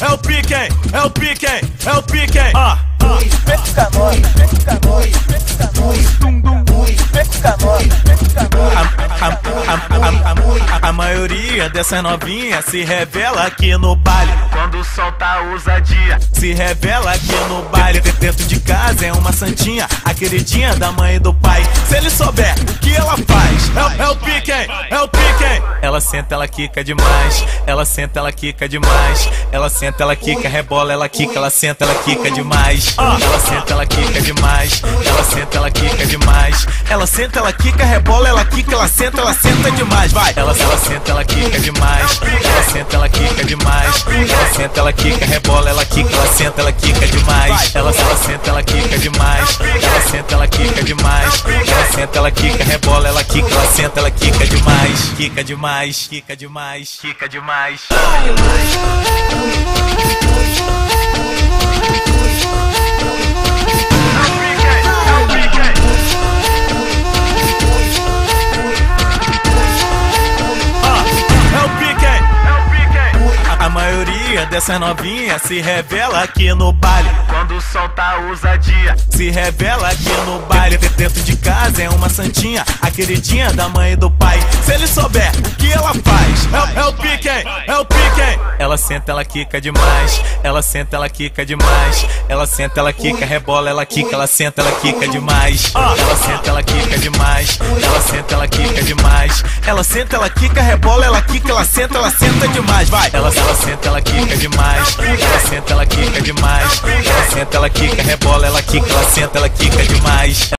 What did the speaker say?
É o pique, hein? É o pique, hein? É o pique, hein? A maioria dessas novinhas se revela aqui no baile quando solta ousadia. Se revela aqui no baile. Dentro de casa é uma santinha, a queridinha da mãe e do pai. Se ele souber o que ela faz, é o pique, hein? É o pique, hein? Ela senta, ela quica demais. Ela senta, ela quica demais. Ela senta, ela quica, rebola, ela quica. Ela senta, ela quica demais. Ela senta, ela quica demais. Ela senta, ela quica demais. Ela senta, ela quica, rebola, ela quica. Ela senta demais, vai. Ela senta, ela quica demais. Ela senta, ela quica demais. Ela senta, ela quica, rebola, ela quica. Ela senta, ela quica demais. Ela senta, ela quica demais. Ela senta, ela quica demais. Ela senta, ela quica, rebola, ela quica. Ela senta, ela quica demais. Quica demais, quica demais, quica demais. A maioria dessas novinhas se revela aqui no baile quando solta ousadia. Se revela aqui no baile. Dentro de casa é uma santinha, a queridinha da mãe e do pai. Se ele souber o que ela faz, é o pique, hein? É o pique, hein? Ela senta, ela quica demais. Ela senta, ela quica demais. Ela senta, ela quica, rebola, ela quica. Ela senta, ela quica demais. Ela senta, ela quica demais. Ela senta, ela quica demais. Ela senta, ela quica, rebola, ela quica. Ela senta demais, vai. Ela senta, ela quica demais. Ela senta, ela quica demais. Ela senta, ela quica, rebola, ela quica. Ela senta, ela quica demais.